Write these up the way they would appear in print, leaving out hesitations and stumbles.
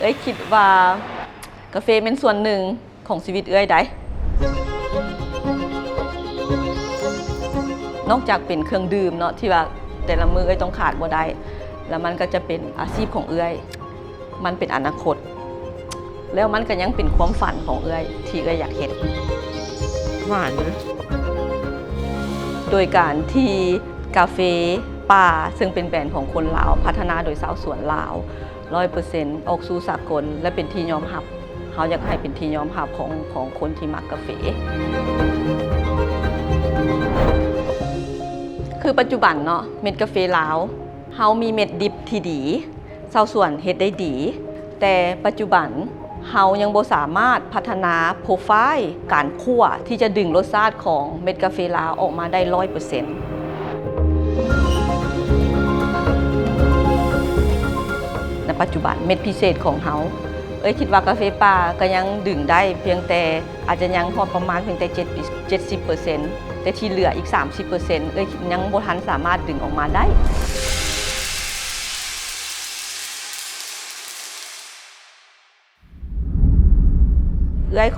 อ้ยคิดว่ากาแฟเป็นส่วนหนึ่งของชีวิตเอ้ยได้นอกจากเป็นเครื่องดื่มเนาะที่ว่าแต่ละมื้อเอ้ยต้องขาดบ่ได้แล้วมันก็จะเป็นอาชีพของเอ้ยมันเป็นอนาคตแล้วมันก็ยังเป็นความฝันของเอ้ยที่เอ้ยอยากเฮ็ดหวานนะโดยการที่กาแฟป่าซึ่งเป็นแบรนด์ของคนลาวพัฒนาโดยชาวสวนลาว 100% ออกสู่สากลและเป็นที่ยอมรับเขาอยากให้เป็นที่ยอมรับของคนที่มักกาแฟคือปัจจุบันเนาะเม็ดกาแฟลาวเฮามีเม็ดดิบที่ดีชาวสวนเฮ็ดได้ดีแต่ปัจจุบันเฮายังบ่สามารถพัฒนาโปรไฟล์การคั่วที่จะดึงรสชาติของเม็ดกาแฟลาวออกมาได้ 100%ในปัจจุบันเม็ดพิเศษของเฮาคิดว่ากาแฟป่าก็ยังดึงได้เพียงแต่อาจจะยังพอประมาณเพียงแต่70%แต่ที่เหลืออีก 30% ยังบ่ทันสามารถดึงออกมาได้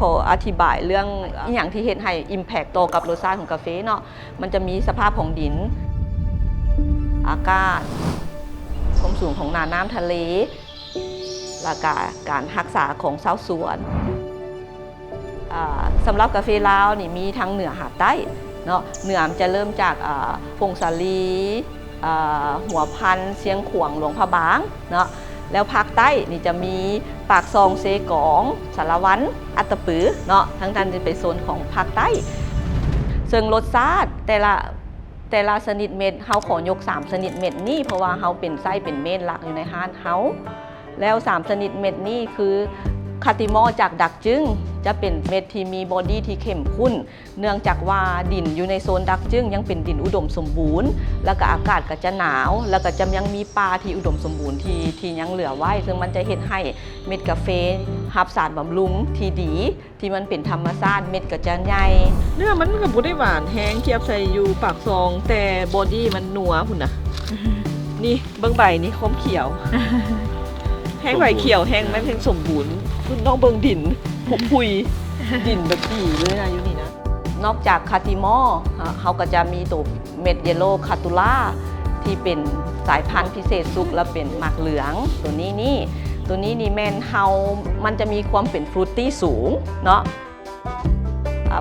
ขออธิบายเรื่องอย่างที่เห็นให้ impact ต่อกับรสชาติของกาแฟเนาะมันจะมีสภาพของดินอากาศความสูงของน้ำทะเลและการรักษาของชาวสวนสำหรับกาแฟลาวนี่มีทั้งเหนือหาใต้เนาะเหนือจะเริ่มจากพงศาลีหัวพันเชียงขวางหลวงพระบางเนาะแล้วภาคใต้นี่จะมีปากซองเซกองสารวันอัตตปือเนาะทั้งนั้นจะเป็นโซนของภาคใต้ซึ่งรสชาติแต่ละชนิดเม็ดเฮาขอยก3ชนิดเม็ดนี่เพราะว่าเฮาเป็นไส้เป็นเม็ดหลักอยู่ในห้านเฮาแล้ว3ชนิดเม็ดนี่คือคาติมอจากดักจึ้งจะเป็นเม็ดที่มีบอดี้ที่เข้มข้นเนื่องจากว่าดินอยู่ในโซนดักจึ้งยังเป็นดินอุดมสมบูรณ์แล้วก็อากาศก็จะหนาวแล้วก็จะยังมีป่าที่อุดมสมบูรณ์ที่ยังเหลือไว้ซึ่งมันจะเฮ็ดให้เม็ดกาแฟรับสารบำรุงที่ดีที่มันเป็นธรรมชาติเม็ดก็จะใหญ่เนื้อมันก็บ่ได้หวานแห้งเทียบใส่อยู่ปากซองแต่บอดี้มันนัวพุ่นน่ะนี่เบิ่งใบนี่คมเขียวแห้งใบเขียวแห้งมันเพียงสมบูรณ์คุณน้องเบิ่งดินผมพุยดินแบบดีเลยนะอยู่นี่นะนอกจากคาติมอเขาก็จะมีตัวเม็ดเยลโล่คาตูล่าที่เป็นสายพันธุ์พิเศษสุกและเป็นหมากเหลืองตัวนี้นี่แมนเฮามันจะมีความเป็นฟรุตตี้สูงเนาะ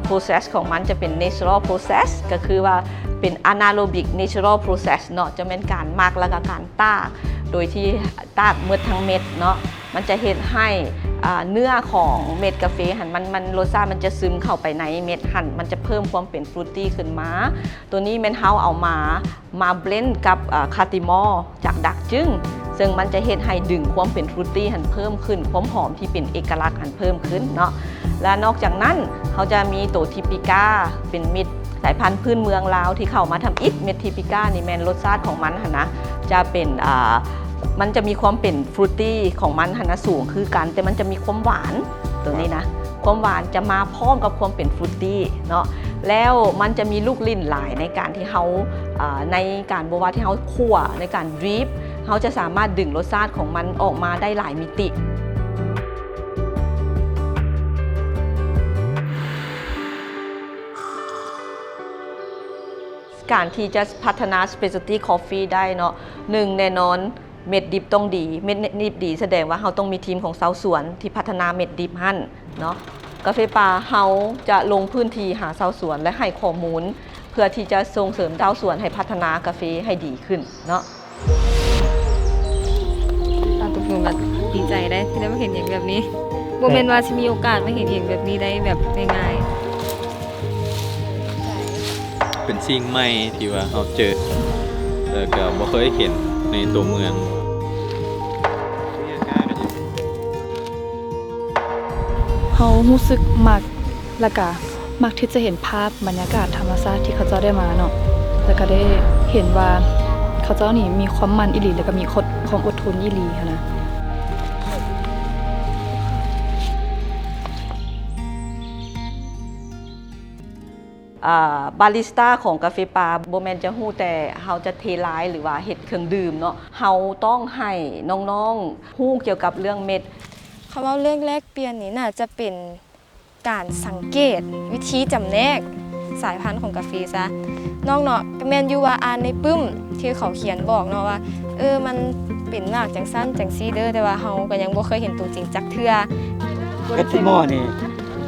process ของมันจะเป็น natural process ก็คือว่าเป็น anaerobic natural process เนาะจะเป็นการหมักแล้วก็การตากโดยที่ตากเมื่อทั้งเม็ดเนาะมันจะเห็นให้เนื้อของเม็ดกาแฟมันรสชาติมันจะซึมเข้าไปในเม็ดมันจะเพิ่มความเป็นฟรุตตี้ขึ้นมาตัวนี้แมนเฮาเอามาเบลนด์กับคาติมอจากดักจึ้งซึ่งมันจะเห็นให้ดึงความเป็นฟรุตตี้เพิ่มขึ้นความหอมที่เป็นเอกลักษณ์เพิ่มขึ้นเนาะและนอกจากนั้นเขาจะมีตัวทิปิก้าเป็นเม็ดสายพันธุ์พื้นเมืองลาวที่เข้ามาทำอิฐเม็ดทิปิก้านี่แมนรสชาติของมันนะจะเป็นมันจะมีความเป็นฟรุตตี้ของมันสูงคือกันแต่มันจะมีความหวานตัวนี้นะความหวานจะมาพร้อมกับความเป็นฟรุตตี้เนาะแล้วมันจะมีลูกลิ้นหลายในการที่เขาในการบว่าที่เขาคั่วในการดริปเขาจะสามารถดึงรสชาติของมันออกมาได้หลายมิติการที่จะพัฒนา specialty coffee ได้เนาะ1แน่นอนเม็ดดิบต้องดีเม็ดดิบดีแสดงว่าเราต้องมีทีมของชาวสวนที่พัฒนาเม็ดดิบหั่นเนาะกาแฟป่าเราจะลงพื้นที่หาชาวสวนและให้ข้อมูลเพื่อที่จะส่งเสริมชาวสวนให้พัฒนากาแฟให้ดีขึ้นเนาะตกลงก็ดีใจได้ที่ได้มาเห็นอย่างแบบนี้บ่แม่นว่าสิมีโอกาสมาเห็นอย่างแบบนี้ได้แบบง่ายๆเป็นสิ่งใหม่ที่ว่าเราเจอแล้วก็บ่เคยเห็นในตัวเมืองเขารู้สึกมักแล้วก็มักที่จะเห็นภาพบรรยากาศธรรมชาติที่เขาเจ้าได้มาเนาะแล้วก็ได้เห็นว่าเขาเจ้านี่มีความมันอีหลีแล้วก็มีความอดทนอีหลีนะบาริสต้าของกาแฟป่าโบแมนจะฮู้แต่เฮาจะเทลายหรือว่าเฮ็ดเครื่องดื่มเนาะเฮาต้องให้น้องๆฮู้เกี่ยวกับเรื่องเม็ด คำว่าเรื่องแลกเปลี่ยนนี่น่าจะเป็นการสังเกตวิธีจำแนกสายพันธุ์ของกาแฟซะน้องเนาะก็แม่นอยู่ว่าอ่านในปึ้มที่เขาเขียนบอกเนาะว่ามันเป็นมากจังสั้นจังซี่เด้อแต่ว่าเฮาก็ยังบ่เคยเห็นตัวจริงจักเทื่อ กะทิหม้อนี่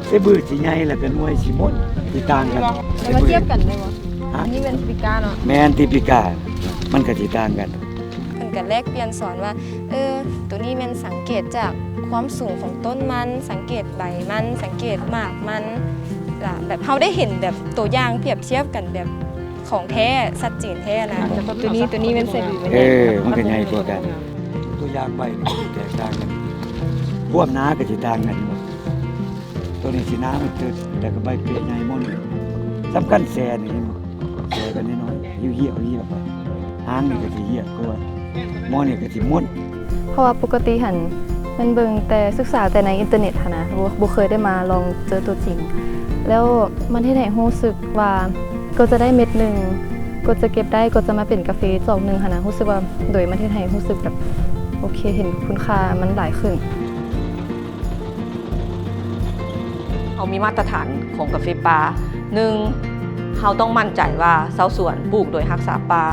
สิบือสิใหญ่แล้วก็หน่วยสิมดสิต่างกัน แล้วมาเทียบกันได้บ่ ฮะ อันนี้เป็นปิกาเนาะ แม่นติปิกามันก็สิต่างกัน เพิ่นก็แลกเปลี่ยนสอนว่าตัวนี้แม่นสังเกตจากความสูงของต้นมันสังเกตใบมันสังเกตหมากมันล่ะแบบเฮาได้เห็นแบบตัวอย่างเปรียบเทียบกันแบบของแท้ชัดเจนแท้นะตัวนี้เป็นใส่บีมัน มันก็ใหญ่กว่ากัน ตัวอย่างใบนี่ก็สิแตกต่างกันความหนาก็สิต่างกันอยู่ตัวนี้สิหนามันตึดแต่ก็ใบเปรี้ยใหญ่หมดสำคัญแซ่นี่แซ่กันน้อยๆเหี่ยวๆไปหางนี่ก็สิเหี่ยวกว่าหม้อนี่ก็สิม้วน เพราะว่าปกติหันมันเบิ่งแต่ศึกษาแต่ในอินเทอร์เน็ตหั้นนะบ่เคยได้มาลองเจอตัวจริง แล้วมันเฮ็ดให้รู้สึกว่าก็จะได้เม็ดหนึงก็จะเก็บได้ก็จะมาเป็นกาแฟจอกหนึงหั้นนะรู้สึกว่าโดยมันเฮ็ดให้รู้สึกแบบโอเคเห็นคุณค่ามันหลายขึ้น เขามีมาตรฐานของกาแฟป่าหนึ่งเขาต้องมั่นใจว่าชาวสวนปลูกโดยรักษาป่า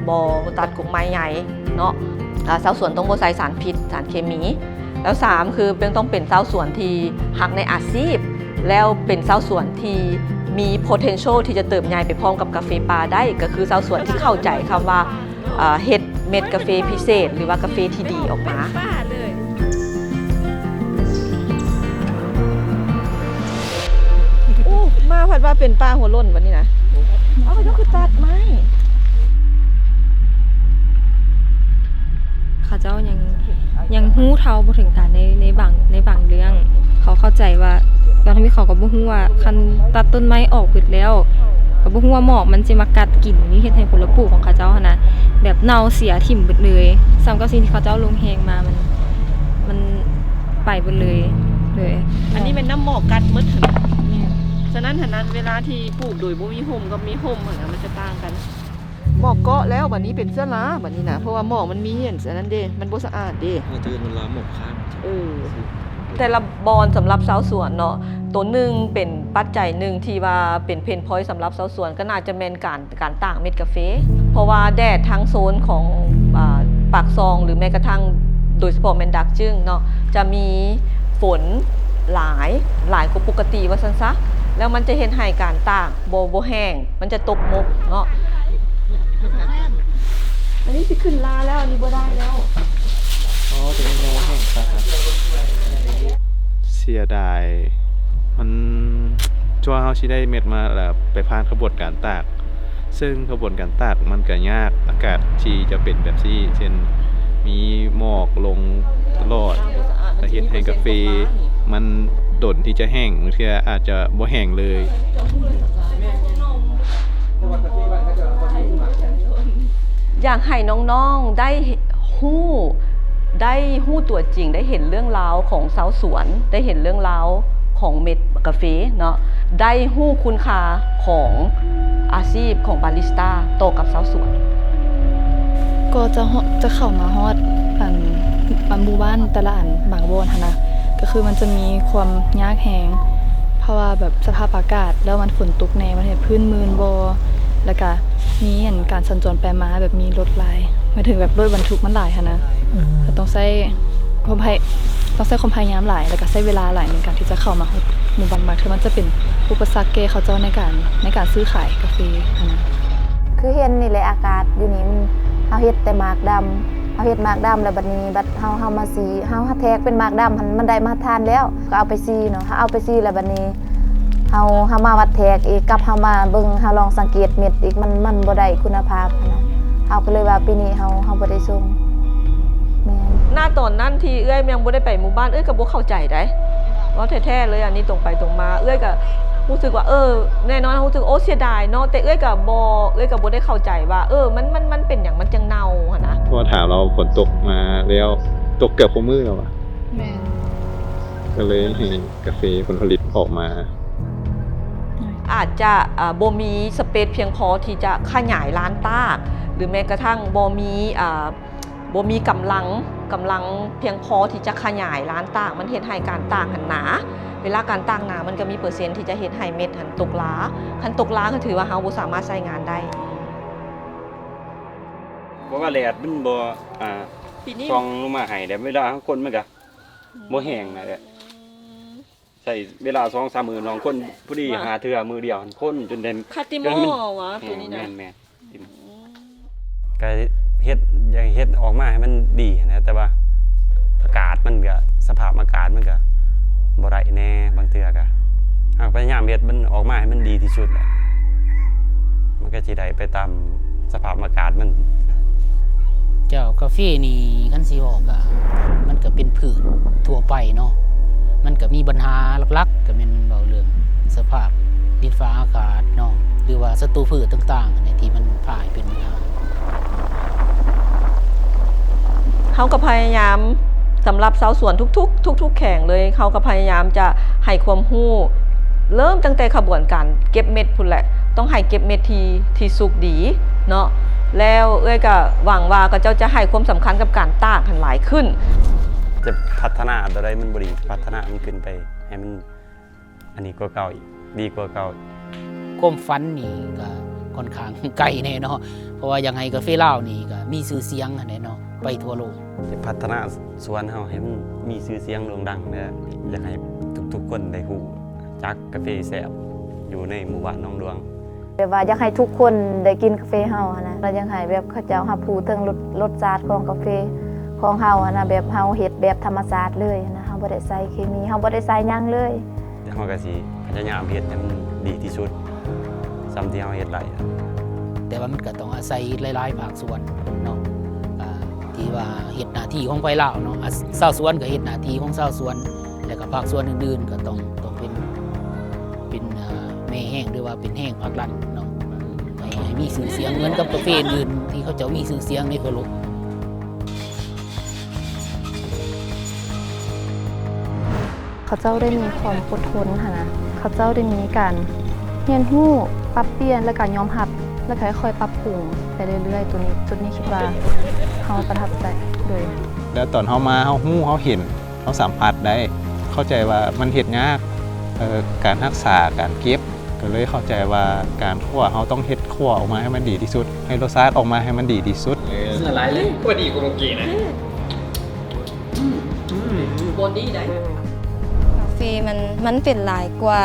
บ่ตัดกกไม้ใหญ่เนาะชาวสวนต้องบ่ใส่สารพิษสารเคมีแล้ว3คือต้องเป็นชาวสวนที่ฮักในอาชีพแล้วเป็นชาวสวนที่มี potential ที่จะเติบใหญ่ไปพร้อมกับกาแฟป่าได้ก็คือชาวสวนที่เข้าใจคำว่าเฮ็ดเม็ดกาแฟพิเศษหรือว่ากาแฟที่ดีออกมา โอ้มาผัดว่าเป็นปลาหัวล้นวันนี้นะเอาก็คือตัดไม้ เขาเจ้ายังฮู้เท่าบ่ถึงการในบางเรื่องเขาเข้าใจว่าตอนที่เขาก็บ่ฮู้ว่าคันตัดต้นไม้ออกเบิดแล้วก็บ่ฮู้ว่าหมอกมันสิมากัดกินนี่เฮ็ดให้ผลปลูกของเขาเจ้าหั่นน่ะแบบเน่าเสียถิ่มเบิดเลยซ้ำกับสิ่งที่เขาเจ้าลงแฮงมามันไปเบิดเลย อันนี้เป็นน้ำหมอกกัดมืดถึงฉะนั้นเวลาที่ปลูกโดยบ่มีห่มกับมีห่มมันจะต่างกันหมอกเกาะแล้วบัดนี้เป็นเสื้อลาบัดนี้นะเพราะว่าหมอกมันมีเห็นฉะนั้นเด้มันบ่สะอาดเด้ มันจะเป็นลาหมกข้าง แต่ละบอนสำหรับชาวสวนเนาะตัวหนึ่งเป็นปัจจัยหนึ่งที่ว่าเป็นเพนพอยต์สำหรับชาวสวนก็น่าจะเป็นการต่างเม็ดกาแฟเพราะว่าแดดทั้งโซนของปากซองหรือแม้กระทั่งโดยเฉพาะแมนดักจึงเนาะจะมีฝนหลายกว่าปกติว่าซั่นซะแล้วมันจะเห็นให้การต่างโบแห้งมันจะตกมกเนาะอันนี้สิขึ้นลาแล้วอันนี้บ่ได้แล้ว อ๋อตัวนี้โง่แห้งครับเสียดายมันจั่วเฮาสิได้เม็ดมาแล้วไปผ่านกระบวนการตากซึ่งกระบวนการตากมันก็ยากอากาศที่จะเป็นแบบนี้เช่นมีหมอกลงตลอดแต่เฮ็ดให้กาแฟมันดนที่จะแห้งบางทีอาจจะบ่แห้งเลย อยากให้น้องๆได้ฮู้ตัวจริงได้เห็นเรื่องราวของชาวสวนได้เห็นเรื่องราวของเม็ดกาแฟเนาะได้ฮู้คุณค่าของอาชีพของบาริสต้าโตกับชาวสวน ก็จะเข้ามาฮอดหมู่บ้านแต่ละอันบางบอนหั้นนะก็คือมันจะมีความยากแฮงเพราะว่าแบบสภาพอากาศแล้วมันฝนตกแน่มันเฮ็ดพื้นมืนบ่แล้วก็มีการสัญจรไปมาแบบมีรถหลายหมายถึงแบบรถบรรทุกมันหลายหั้นนะก็ต้องใช้ความพยายามหลายแล้วก็ใช้เวลาหลายในการที่จะเข้ามาฮอดหมู่บ้านบางเทื่อมันจะเป็นอุปสรรคแก่เขาเจ้าในการซื้อขายกาแฟหั้นนะ คือเห็นนี่แหละอากาศอยู่นี่มันเฮาเฮ็ดแต่หมากดำเฮาเฮ็ดหมากดำแล้วบัดนี้บัดเฮามาสีเฮาแทกเป็นหมากดำมันได้มาทานแล้วก็เอาไปซีเนาะเอาไปซีแล้วบัดนี้เฮามาวัดแทกอีกกับเฮามาเบิ่งเฮาลองสังเกตเม็ดอีกมันบ่ได้คุณภาพนะเฮาก็เลยว่าปีนี้เฮาบ่ได้ส่งแม่น หน้าตอนนั้นที่เอื้อยยังบ่ได้ไปหมู่บ้านเอื้อยก็บ่เข้าใจได้ว่าแท้ๆเลยอันนี้ตรงไปตรงมาเอื้อยก็รู้สึกว่าแน่นอนรู้สึกโอ้เสียดายเนาะแต่เอื้อยก็บ่ได้เข้าใจว่ามันเป็นหยังมันจังเน่าหั่นนะ พอถามเราฝนตกมาแล้วตกเกือบมือแล้วอะก็เลยให้กาแฟผลผลิตออกมา อาจจะบ่มีสเปซเพียงพอที่จะขยายร้านตากหรือแม้กระทั่งบ่มี บ่มีกำลังเพียงพอที่จะขยายร้านตากมันเฮ็ดให้การตากหันหนาเวลาการตากหนามันก็มีเปอร์เซ็นต์ที่จะเฮ็ดให้เม็ดหันตกล้าคันตกล้าก็ถือว่าเฮาบ่สามารถใช้งานได้ เพราะว่าแดดมันบ่ปีนี้ ส่องลงมาให้แต่เวลาคนมันก็บ่แห้งนั่นแหละใส่เวลา 2-3 มื้อน้องคนผู้ดีหาเทื่อมือเดียวคนจนเด่น คาติโมวะตัวนี้นะ แม่นๆก็เฮ็ดอยากเฮ็ดออกมาให้มันดีนะแต่ว่าอากาศมันก็สภาพอากาศมันก็บ่ได้แน่บางเทื่อก็หากพยายามเฮ็ดมันออกมาให้มันดีที่สุดแหละมันก็สิได้ไปตามสภาพอากาศมัน เจ้ากาแฟนี่คันสิบอกอะมันก็เป็นพืชทั่วไปเนาะมันก็มีปัญหาหลักๆก็เป็นเบาเรื่องสภาพดินฟ้าอากาศเนาะหรือว่าศัตรูพืชต่างๆในที่มันพ่ายเป็นปัญหา เขาก็พยายามสำหรับชาวสวนทุกแข่งเลยเขาก็พยายามจะให้ความรู้เริ่มตั้งแต่ขบวนการเก็บเม็ดพุ่นแหละต้องให้เก็บเม็ดที่สุกดีเนาะแล้วก็หวังว่าก็เจ้าจะให้ความสำคัญกับการตากหันหลายขึ้น จะพัฒนาตัวใดมันบ่ดีพัฒนามันขึ้นไปให้มันอันนี้กว่าเก่าอีกดีกว่าเก่า ความฝันนี่ก็ค่อนข้างไกลแน่เนาะเพราะว่าอย่างไรกาแฟลาวนี่ก็มีชื่อเสียงแน่เนาะไปทั่วโลก จะพัฒนาสวนเฮาให้มันมีชื่อเสียงโด่งดังนะอยากให้ทุกๆคนได้ฮู้จักกาแฟแซ่บอยู่ในหมู่บ้านหนองดวง แบบว่าอยากให้ทุกคนได้กินกาแฟเฮานะเราอยากให้แบบเขาเจ้ารับรู้ถึงรสชาติของกาแฟของเฮานะแบบเฮาเฮ็ดแบบธรรมชาติเลยนะเฮาบ่ได้ใส่เคมีเฮาบ่ได้ใส่หยังเลย เฮาก็สิพยายามเฮ็ดให้มันดีที่สุดส่ำที่เฮาเฮ็ดได้ แต่ว่ามันก็ต้องอาศัยหลายๆภาคส่วนเนาะที่ว่าเฮ็ดหน้าที่ของไฟลาวเนาะชาวสวนก็เฮ็ดหน้าที่ของชาวสวนแล้วก็ภาคส่วนอื่นๆก็ต้องเป็นแม่แห้งหรือว่าเป็นแห้งภาครัฐเนาะให้มีชื่อเสียงเหมือนกับกาแฟอื่นที่เขาจะมีชื่อเสียงในทั่วโลก เขาเจ้าได้มีความอดทนค่ะนะเขาเจ้าได้มีการเรียนรู้ปรับเปลี่ยนและการยอมรับและค่อยๆปรับปรุงไปเรื่อยๆจุดนี้คิดว่าเขาประทับใจเลย แล้วตอนเฮามาเฮาฮู้เฮาเห็นเฮาสัมผัสได้เข้าใจว่ามันเฮ็ดยากการรักษาการเก็บก็เลยเข้าใจว่าการคั่วเฮาต้องเฮ็ดคั่วออกมาให้มันดีที่สุดให้รสชาติออกมาให้มันดีที่สุด ละลายเลยก็ดีกว่าเมื่อกี้นะ บอดี้ได้ กาแฟมันเป็นหลายกว่า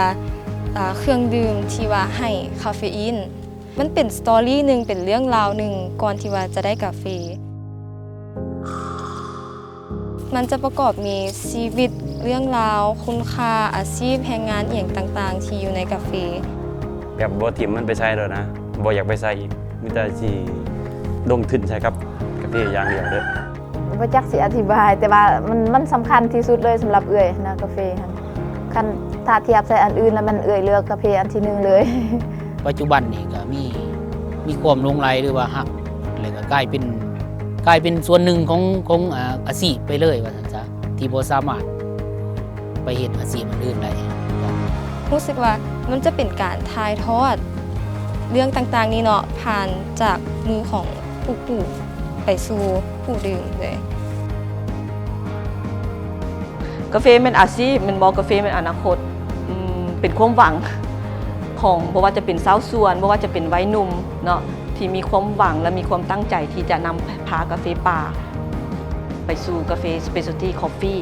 เครื่องดื่มที่ว่าให้คาเฟอีนมันเป็นสตอรี่หนึ่งเป็นเรื่องราวหนึ่งก่อนที่ว่าจะได้กาแฟมันจะประกอบมีชีวิตเรื่องราวคุณค่าอาชีพแรงงานอย่างต่างๆที่อยู่ในกาแฟ แบบบ่ทิ่มมันไปใช้แล้วนะบ่อยากไปใส่อีกมีแต่สิลงทุนใช้กับกาแฟอย่างเดียวเด้อ บ่จักสิอธิบายแต่ว่ามันสำคัญที่สุดเลยสำหรับเอื้อยนะกาแฟหั่นคันถ้าเทียบใส่อันอื่นแล้วมันเอื้อยเลือกกาแฟอันที่หนึ่งเลย ปัจจุบันนี่ก็มีความหลงใหลหรือว่าฮักแล้วก็กลายเป็นส่วนหนึ่งของอาชีพไปเลยว่าซั่นซะที่บ่สามารถไปเฮ็ดอาชีพอื่นได้ รู้สึกว่ามันจะเป็นการถ่ายทอดเรื่องต่างๆนี้เนาะผ่านจากมือของผู้ปลูกไปสู่ผู้ดื่มเลย กาแฟเป็นอาชีพมันบอกกาแฟเป็นอนาคตเป็นความหวังของบ่ว่าจะเป็นชาวสวนบ่ว่าจะเป็นวัยหนุ่มเนาะที่มีความหวังและมีความตั้งใจที่จะนำพากาแฟป่าไปสู่กาแฟ Specialty Coffee